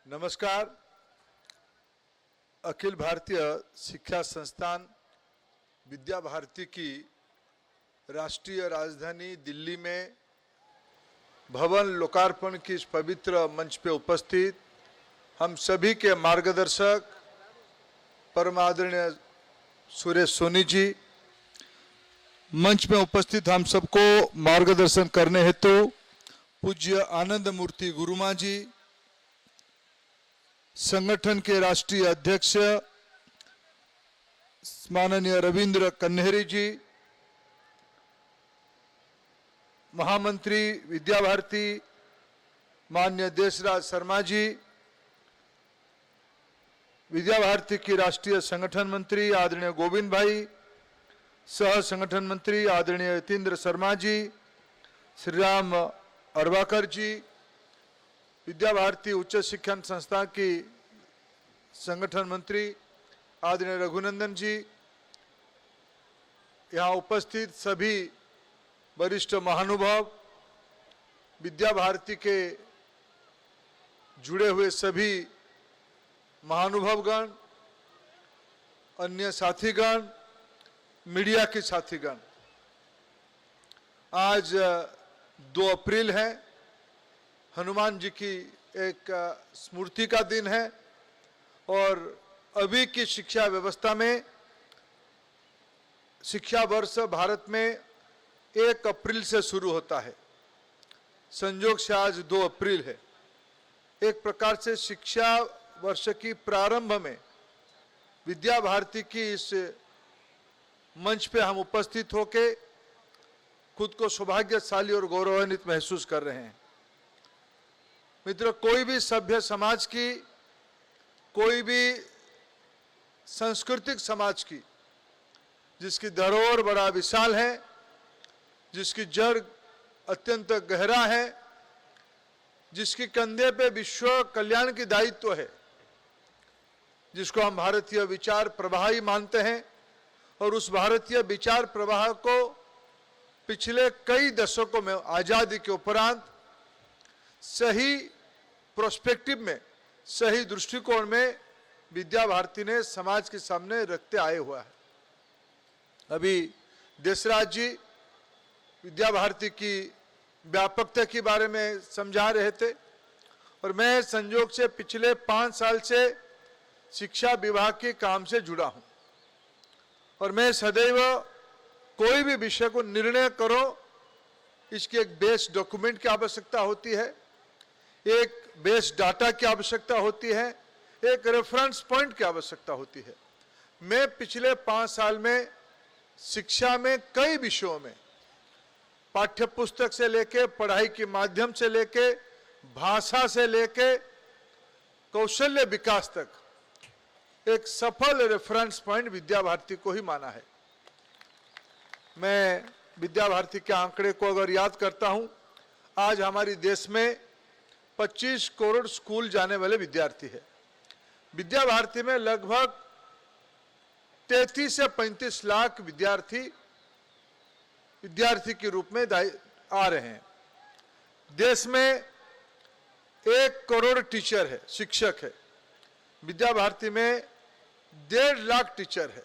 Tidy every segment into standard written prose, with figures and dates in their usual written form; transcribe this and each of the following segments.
नमस्कार। अखिल भारतीय शिक्षा संस्थान विद्या भारती की राष्ट्रीय राजधानी दिल्ली में भवन लोकार्पण की इस पवित्र मंच पे उपस्थित हम सभी के मार्गदर्शक परम आदरणीय सुरेश सोनी जी, मंच में उपस्थित हम सबको मार्गदर्शन करने हेतु पूज्य आनंद मूर्ति गुरुमा जी, संगठन के राष्ट्रीय अध्यक्ष माननीय रविंद्र कन्हेरी जी, महामंत्री विद्या भारती माननीय देशराज शर्मा जी, विद्या भारती की राष्ट्रीय संगठन मंत्री आदरणीय गोविंद भाई, सह संगठन मंत्री आदरणीय यतीन्द्र शर्मा जी, श्री राम अरवाकर जी, विद्या भारती उच्च शिक्षण संस्था की संगठन मंत्री आदरणीय रघुनंदन जी, यहाँ उपस्थित सभी वरिष्ठ महानुभाव, विद्या भारती के जुड़े हुए सभी महानुभावगण, अन्य साथीगण, मीडिया के साथीगण, आज 2 अप्रैल है, हनुमान जी की एक स्मृति का दिन है और अभी की शिक्षा व्यवस्था में शिक्षा वर्ष भारत में 1 अप्रैल से शुरू होता है। संयोग से आज 2 अप्रैल है। एक प्रकार से शिक्षा वर्ष की प्रारंभ में विद्या भारती की इस मंच पे हम उपस्थित होके खुद को सौभाग्यशाली और गौरवान्वित महसूस कर रहे हैं। मित्रों, कोई भी सभ्य समाज की, कोई भी सांस्कृतिक समाज की जिसकी धरोहर बड़ा विशाल है, जिसकी जड़ अत्यंत गहरा है, जिसके कंधे पे विश्व कल्याण की दायित्व है, जिसको हम भारतीय विचार प्रवाह ही मानते हैं, और उस भारतीय विचार प्रवाह को पिछले कई दशकों में आजादी के उपरांत सही प्रोस्पेक्टिव में, सही दृष्टिकोण में विद्या भारती ने समाज के सामने रखते आए हुआ है। अभी देशराज जी विद्या भारती की व्यापकता के बारे में समझा रहे थे और मैं संयोग से पिछले 5 साल से शिक्षा विभाग के काम से जुड़ा हूं और मैं सदैव कोई भी विषय को निर्णय करो, इसकी एक बेस डॉक्यूमेंट की आवश्यकता होती है, एक बेस डाटा की आवश्यकता होती है, एक रेफरेंस पॉइंट की आवश्यकता होती है। मैं पिछले 5 साल में शिक्षा में कई विषयों में, पाठ्य पुस्तक से लेके, पढ़ाई के माध्यम से लेके, भाषा से लेके, कौशल्य विकास तक एक सफल रेफरेंस पॉइंट विद्या भारती को ही माना है। मैं विद्या भारती के आंकड़े को अगर याद करता हूं, आज हमारी देश में 25 करोड़ स्कूल जाने वाले विद्यार्थी है। विद्या भारती में लगभग 33 से 35 लाख विद्यार्थी के रूप में आ रहे हैं। देश में 1 करोड़ टीचर है, शिक्षक है। विद्या भारती में 1.5 लाख टीचर है।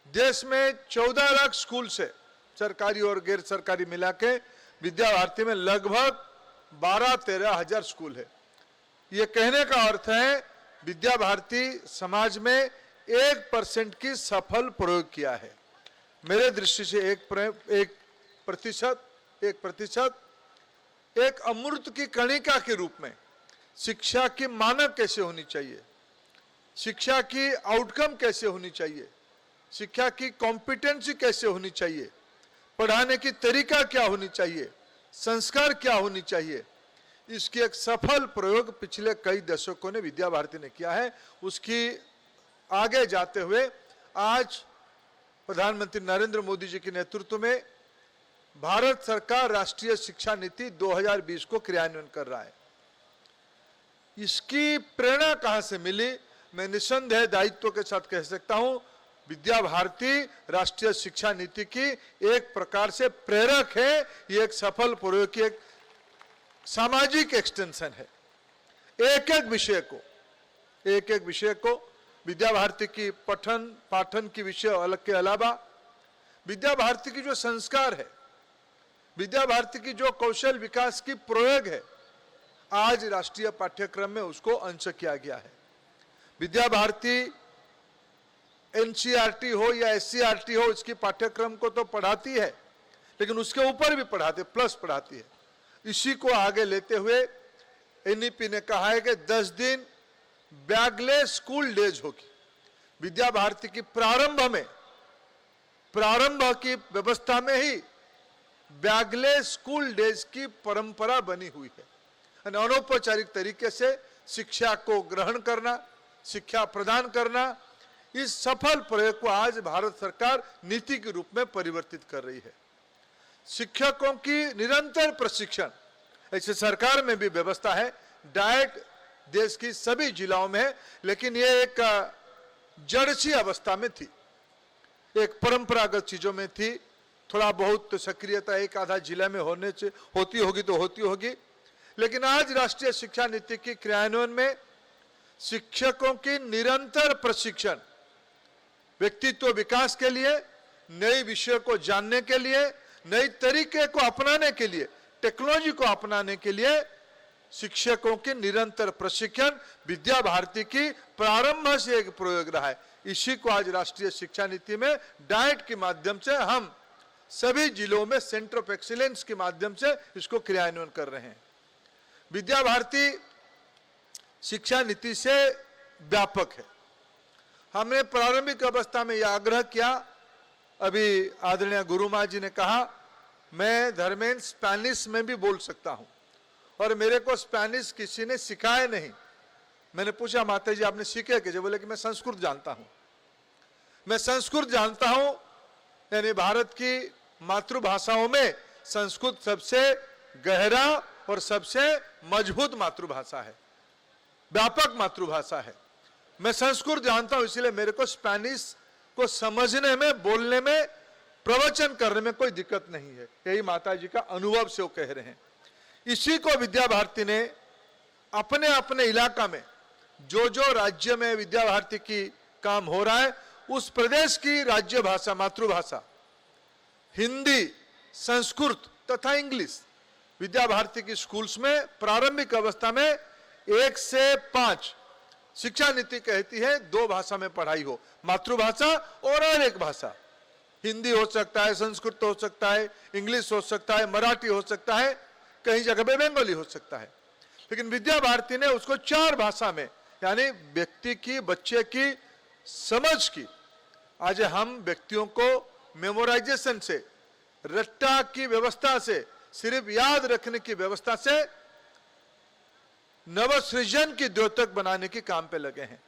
देश में 14 लाख स्कूल से, सरकारी और गैर सरकारी मिला के विद्या भारती में लगभग 12-13 हजार स्कूल है। ये कहने का अर्थ है विद्या भारती समाज में 1% की सफल प्रयोग किया है। मेरे दृष्टि से 1% एक अमृत की कणिका के रूप में शिक्षा की मानक कैसे होनी चाहिए, शिक्षा की आउटकम कैसे होनी चाहिए, शिक्षा की कॉम्पिटेंसी कैसे होनी चाहिए, पढ़ाने की तरीका क्या होनी चाहिए, संस्कार क्या होनी चाहिए, इसकी एक सफल प्रयोग पिछले कई दशकों ने विद्या भारती ने किया है। उसकी आगे जाते हुए आज प्रधानमंत्री नरेंद्र मोदी जी के नेतृत्व में भारत सरकार राष्ट्रीय शिक्षा नीति 2020 को क्रियान्वयन कर रहा है। इसकी प्रेरणा कहां से मिली? मैं निसंदेह दायित्व के साथ कह सकता हूं, विद्या भारती राष्ट्रीय शिक्षा नीति की एक प्रकार से प्रेरक है। ये एक सफल प्रयोग की एक सामाजिक एक्सटेंशन है। एक एक विषय को विद्या भारती की पठन पाठन की विषय अलग के अलावा विद्या भारती की जो संस्कार है, विद्या भारती की जो कौशल विकास की प्रयोग है, आज राष्ट्रीय पाठ्यक्रम में उसको अंश किया गया है। विद्या भारती एनसीईआरटी हो या एससीईआरटी हो, इसकी पाठ्यक्रम को तो पढ़ाती है, लेकिन उसके ऊपर भी पढ़ाती, प्लस पढ़ाती है। इसी को आगे लेते हुए एनईपी ने कहा है कि 10 दिन बैगलेस स्कूल डेज होगी। विद्या भारती की प्रारंभ की व्यवस्था में ही बैगलेस स्कूल डेज की परंपरा बनी हुई है। अनौपचारिक तरीके से शिक्षा को ग्रहण करना, शिक्षा प्रदान करना, इस सफल प्रयोग को आज भारत सरकार नीति के रूप में परिवर्तित कर रही है। शिक्षकों की निरंतर प्रशिक्षण, ऐसे सरकार में भी व्यवस्था है, डाइट देश की सभी जिलाओं में है, लेकिन ये एक जड़ सी अवस्था में थी, एक परंपरागत चीजों में थी। थोड़ा बहुत तो सक्रियता एक आधा जिला में होती होगी तो होती होगी, लेकिन आज राष्ट्रीय शिक्षा नीति की क्रियान्वयन में शिक्षकों की निरंतर प्रशिक्षण, व्यक्तित्व विकास के लिए, नए विषय को जानने के लिए, नए तरीके को अपनाने के लिए, टेक्नोलॉजी को अपनाने के लिए शिक्षकों के निरंतर प्रशिक्षण विद्या भारती की प्रारंभ से एक प्रयोग रहा है। इसी को आज राष्ट्रीय शिक्षा नीति में डाइट के माध्यम से हम सभी जिलों में सेंटर ऑफ एक्सीलेंस के माध्यम से इसको क्रियान्वयन कर रहे हैं। विद्या भारती शिक्षा नीति से व्यापक है। हमने प्रारंभिक अवस्था में यह आग्रह किया, अभी आदरणीय गुरुमा जी ने कहा मैं धर्मेंद्र स्पेनिश में भी बोल सकता हूं, और मेरे को स्पेनिश किसी ने सिखाया नहीं। मैंने पूछा माता जी आपने सीखे कैसे? बोले कि मैं संस्कृत जानता हूं। मैं संस्कृत जानता हूं, यानी भारत की मातृभाषाओं में संस्कृत सबसे गहरा और सबसे मजबूत मातृभाषा है, व्यापक मातृभाषा है। मैं संस्कृत जानता हूं, इसलिए मेरे को स्पेनिश को समझने में, बोलने में, प्रवचन करने में कोई दिक्कत नहीं है। यही माता जी का अनुभव से वो कह रहे हैं। इसी को विद्या भारती ने अपने अपने इलाका में जो जो राज्य में विद्या भारती की काम हो रहा है, उस प्रदेश की राज्य भाषा, मातृभाषा हिंदी, संस्कृत तथा इंग्लिश विद्या भारती की स्कूल्स में प्रारंभिक अवस्था में 1 से 5 शिक्षा नीति कहती है 2 भाषा में पढ़ाई हो, मातृभाषा और एक भाषा। हिंदी हो सकता है, संस्कृत हो सकता है, इंग्लिश हो सकता है, मराठी हो सकता है, कहीं जगह पे बंगाली हो सकता है। लेकिन विद्या भारती ने उसको 4 भाषा में, यानी व्यक्ति की, बच्चे की समझ की। आज हम व्यक्तियों को मेमोराइजेशन से, रट्टा की व्यवस्था से, सिर्फ याद रखने की व्यवस्था से नवसृजन की द्योतक बनाने के काम पे लगे हैं।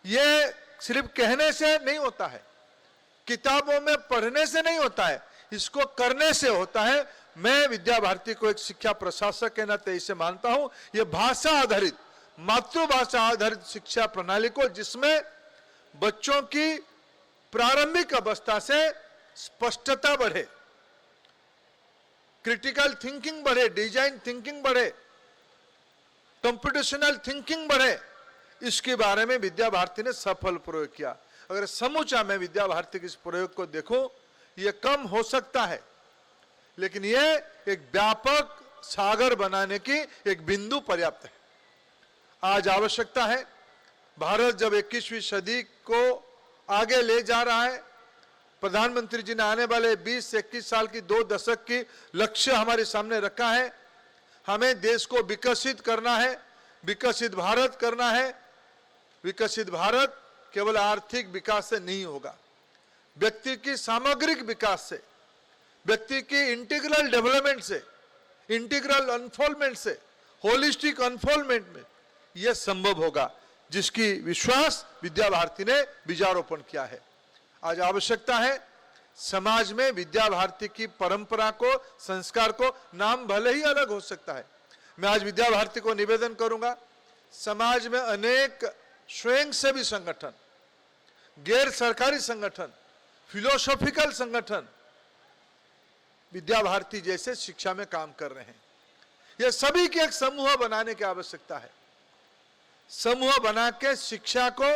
ये सिर्फ कहने से नहीं होता है, किताबों में पढ़ने से नहीं होता है, इसको करने से होता है। मैं विद्या भारती को एक शिक्षा प्रशासक के नाते इसे मानता हूं। यह भाषा आधारित, मातृभाषा आधारित शिक्षा प्रणाली को, जिसमें बच्चों की प्रारंभिक अवस्था से स्पष्टता बढ़े, क्रिटिकल थिंकिंग बढ़े, डिजाइन थिंकिंग बढ़े, कंप्यूटेशनल थिंकिंग बढ़े, इसके बारे में विद्या भारती ने सफल प्रयोग किया। अगर समूचा मैं विद्या भारती के इस प्रयोग को देखूं, यह कम हो सकता है, लेकिन यह एक व्यापक सागर बनाने की एक बिंदु पर्याप्त है। आज आवश्यकता है, भारत जब 21वीं सदी को आगे ले जा रहा है, प्रधानमंत्री जी ने आने वाले 20 से 21 साल की 2 दशक की लक्ष्य हमारे सामने रखा है। हमें देश को विकसित करना है, विकसित भारत करना है। विकसित भारत केवल आर्थिक विकास से नहीं होगा, व्यक्ति की सामग्रिक विकास से, व्यक्ति की इंटीग्रल डेवलपमेंट से, इंटीग्रल अनफोल्डमेंट से, होलिस्टिक अनफोल्डमेंट में यह संभव होगा, जिसकी विश्वास विद्या भारती ने बीजारोपण किया है। आज आवश्यकता है समाज में विद्या भारती की परंपरा को, संस्कार को, नाम भले ही अलग हो सकता है। मैं आज विद्या भारती को निवेदन करूंगा, समाज में अनेक स्वयंसेवी संगठन, गैर सरकारी संगठन, फिलोसॉफिकल संगठन विद्या भारती जैसे शिक्षा में काम कर रहे हैं। यह सभी के एक समूह बनाने की आवश्यकता है। समूह बना के शिक्षा को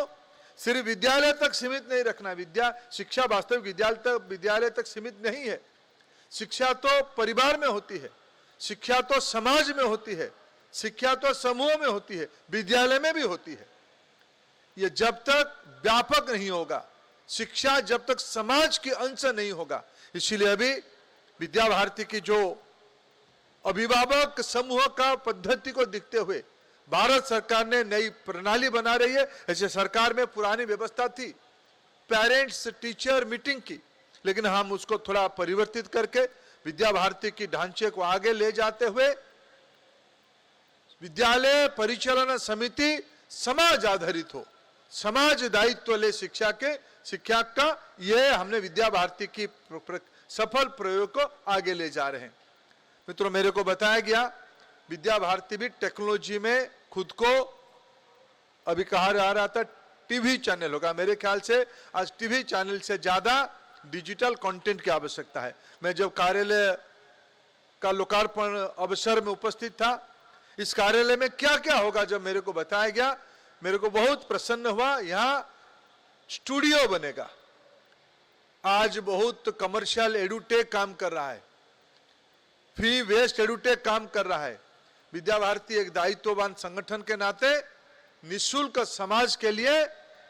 सिर्फ विद्यालय तक सीमित नहीं रखना। शिक्षा वास्तविक विद्यालय तक सीमित नहीं है। शिक्षा तो परिवार में होती है, शिक्षा तो समाज में होती है, शिक्षा तो समूह में होती है, विद्यालय में भी होती है। ये जब तक व्यापक नहीं होगा, शिक्षा जब तक समाज के अंश नहीं होगा, इसीलिए अभी विद्या भारती की जो अभिभावक समूह का पद्धति को देखते हुए भारत सरकार ने नई प्रणाली बना रही है। ऐसे सरकार में पुरानी व्यवस्था थी पेरेंट्स टीचर मीटिंग की, लेकिन हम उसको थोड़ा परिवर्तित करके विद्या भारती की ढांचे को आगे ले जाते हुए विद्यालय परिचालन समिति समाज आधारित हो, समाज दायित्व ले शिक्षा का, यह हमने विद्या भारती की सफल प्रयोग को आगे ले जा रहे हैं। मित्रों, मेरे को बताया गया विद्या भारती भी टेक्नोलॉजी में खुद को, अभी कहा जा रहा था टीवी चैनल होगा, मेरे ख्याल से आज टीवी चैनल से ज्यादा डिजिटल कंटेंट की आवश्यकता है। मैं जब कार्यालय का लोकार्पण अवसर में उपस्थित था, इस कार्यालय में क्या क्या होगा जब मेरे को बताया गया, मेरे को बहुत प्रसन्न हुआ। यहाँ स्टूडियो बनेगा, आज बहुत कमर्शियल एडुटेक काम कर रहा है, फ्री वेस्ट एडुटेक काम कर रहा है। विद्या भारती एक दायित्ववान संगठन के नाते निःशुल्क समाज के लिए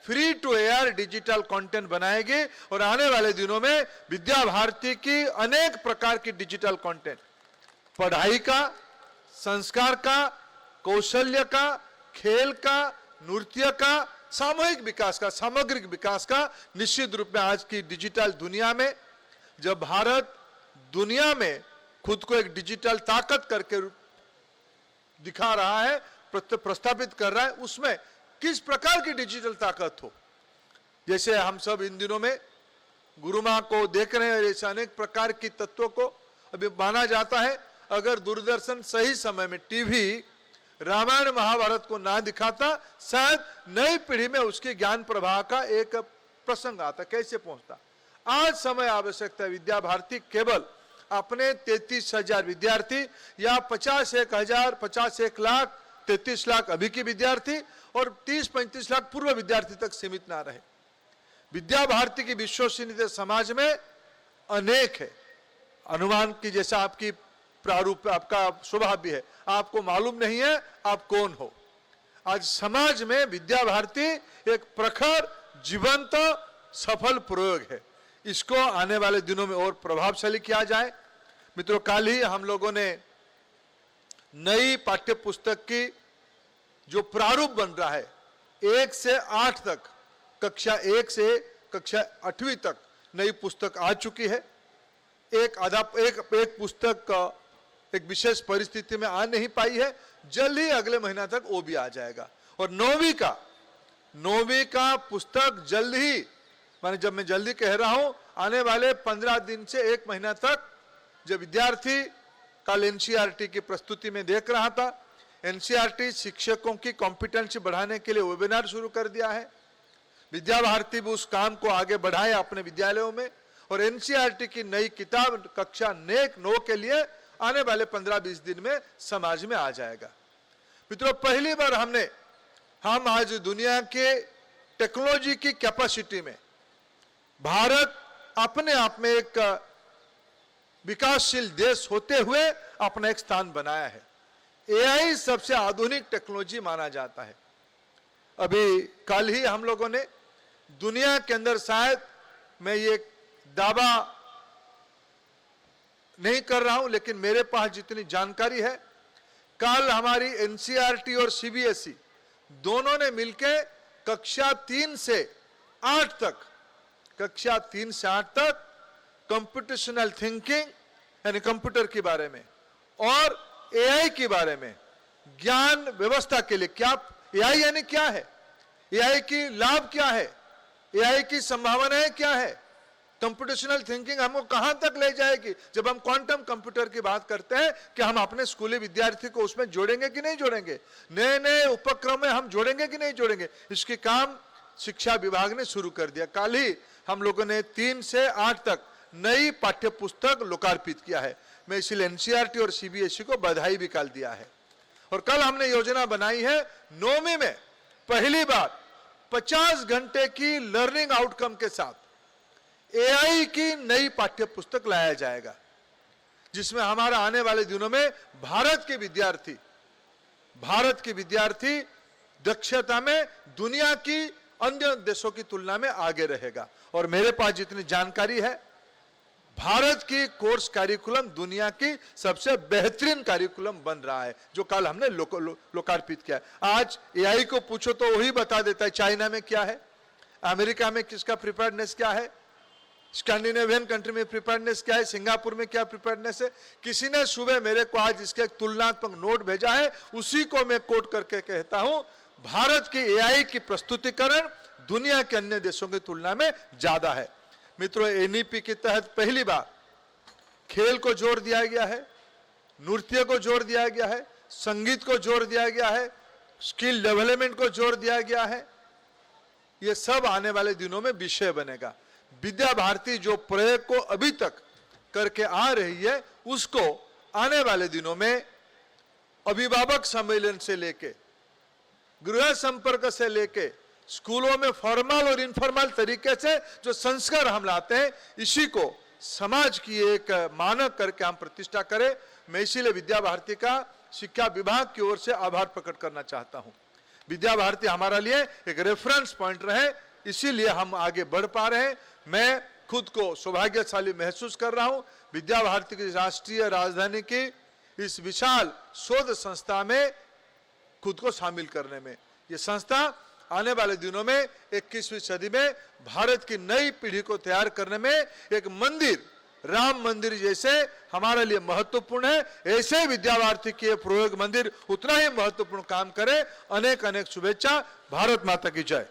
free to air digital content बनाएगी और आने वाले दिनों में विद्या भारती की अनेक प्रकार की डिजिटल कंटेंट, पढ़ाई का, संस्कार का, कौशल्य का, खेल का, नृत्य का, सामूहिक विकास का, सामग्रिक विकास का, निश्चित रूप में आज की डिजिटल दुनिया में जब भारत दुनिया में खुद को एक डिजिटल ताकत करके दिखा रहा है, प्रस्थापित कर रहा है, उसमें किस प्रकार की डिजिटल ताकत हो। जैसे हम सब इन दिनों में गुरु मां को देख रहे हैं, ऐसे अनेक प्रकार की तत्वों को अभी माना जाता है। अगर दूरदर्शन सही समय में टीवी रामायण महाभारत को ना दिखाता, शायद नई पीढ़ी में उसके ज्ञान प्रवाह का एक प्रसंग आता, कैसे पहुंचता। आज समय आवश्यकता है विद्या भारती केवल अपने 33,000 विद्यार्थी या 51,000, 51 लाख, 33 लाख अभी के विद्यार्थी और 30-35 लाख पूर्व विद्यार्थी तक सीमित ना रहे। विद्या भारती की विश्वसनीयता समाज में अनेक है। अनुमान की जैसा आपकी प्रारूप, आपका स्वभाव भी है, आपको मालूम नहीं है आप कौन हो। आज समाज में विद्या भारती एक प्रखर जीवंत सफल प्रयोग है। इसको आने वाले दिनों में और प्रभावशाली किया जाए। मित्रों, कल ही हम लोगों ने नई पाठ्य पुस्तक की जो प्रारूप बन रहा है 1 से 8 तक, कक्षा 1 से कक्षा 8वीं तक नई पुस्तक आ चुकी है। एक पुस्तक एक विशेष परिस्थिति में आ नहीं पाई है, जल्द ही अगले महीना तक वो भी आ जाएगा। और 9वीं का पुस्तक जल्द ही, माने जब मैं जल्दी कह रहा हूं, आने वाले 15 दिन से 1 महीना तक, जब विद्यार्थी कल एनसीईआरटी की प्रस्तुति में देख रहा था, एनसीईआरटी शिक्षकों की कॉम्पिटेंसी बढ़ाने के लिए वेबिनार शुरू कर दिया है। विद्या भारती भी उस काम को आगे बढ़ाए अपने विद्यालयों में, और एनसीईआरटी की नई किताब कक्षा 9 के लिए आने वाले 15-20 दिन में समाज में आ जाएगा। मित्रों, पहली बार हम आज दुनिया के टेक्नोलॉजी की कैपेसिटी में भारत अपने आप में एक विकासशील देश होते हुए अपना एक स्थान बनाया है। एआई सबसे आधुनिक टेक्नोलॉजी माना जाता है। अभी कल ही हम लोगों ने दुनिया के अंदर, शायद मैं ये दावा नहीं कर रहा हूं, लेकिन मेरे पास जितनी जानकारी है, कल हमारी एनसीईआरटी और सीबीएसई दोनों ने मिलकर कक्षा 3 से 8 तक कंप्यूटेशनल थिंकिंग यानी कंप्यूटर के बारे में और एआई के बारे में ज्ञान व्यवस्था के लिए, क्या एआई यानी क्या है, एआई की लाभ क्या है, एआई की संभावनाएं क्या है, कंप्यूटेशनल थिंकिंग हमको कहां तक ले जाएगी। जब हम क्वांटम कंप्यूटर की बात करते हैं कि हम अपने स्कूली विद्यार्थी को उसमें जोड़ेंगे कि नहीं जोड़ेंगे, नए नए उपक्रम में हम जोड़ेंगे कि नहीं जोड़ेंगे, इसके काम शिक्षा विभाग ने शुरू कर दिया। कल ही हम लोगों ने 3 से 8 तक नई पाठ्य पुस्तक लोकार्पित किया है। मैं इसलिए एनसीईआरटी और सीबीएसई को बधाई भी कल दिया है। और कल हमने योजना बनाई है 9वीं में पहली बार 50 घंटे की लर्निंग आउटकम के साथ एआई की नई पाठ्य पुस्तक लाया जाएगा, जिसमें हमारा आने वाले दिनों में भारत के विद्यार्थी दक्षता में दुनिया की अन्य देशों की तुलना में आगे रहेगा। और मेरे पास जितनी जानकारी है, भारत की कोर्स करिकुलम दुनिया की सबसे बेहतरीन करिकुलम बन रहा है, जो कल हमने लोकार्पित किया। आज एआई को पूछो तो वही बता देता है चाइना में क्या है, अमेरिका में किसका प्रिपेयर्डनेस क्या है, स्कैंडिनेवियन कंट्री में प्रिपेयर्डनेस क्या है, सिंगापुर में क्या प्रिपेयर्डनेस है। किसी ने सुबह मेरे को आज इसके एक तुलनात्मक नोट भेजा है, उसी को मैं कोट करके कहता हूं, भारत की एआई की प्रस्तुतिकरण दुनिया के अन्य देशों की तुलना में ज्यादा है। मित्रों, एनईपी के तहत पहली बार खेल को जोड़ दिया गया है, नृत्य को जोड़ दिया गया है, संगीत को जोड़ दिया गया है, स्किल डेवलपमेंट को जोड़ दिया गया है। यह सब आने वाले दिनों में विषय बनेगा। विद्या भारती जो प्रयोग को अभी तक करके आ रही है, उसको आने वाले दिनों में अभिभावक सम्मेलन से लेके, गृह संपर्क से लेके, स्कूलों में फॉर्मल और इनफॉर्मल तरीके से जो संस्कार हम लाते हैं, इसी को समाज की एक मानक करके हम प्रतिष्ठा करें। मैं इसीलिए विद्या भारती का शिक्षा विभाग की ओर से आभार प्रकट करना चाहता हूं। विद्या भारती हमारा लिए एक रेफरेंस पॉइंट रहे, इसीलिए हम आगे बढ़ पा रहे हैं। मैं खुद को सौभाग्यशाली महसूस कर रहा हूं, विद्या भारती की राष्ट्रीय राजधानी की इस विशाल शोध संस्था में खुद को शामिल करने में। यह संस्था आने वाले दिनों में 21वीं सदी में भारत की नई पीढ़ी को तैयार करने में एक मंदिर, राम मंदिर जैसे हमारे लिए महत्वपूर्ण है। ऐसे विद्या भारती के प्रयोग मंदिर उतना ही महत्वपूर्ण काम करे। अनेक अनेक शुभेच्छा। भारत माता की जय।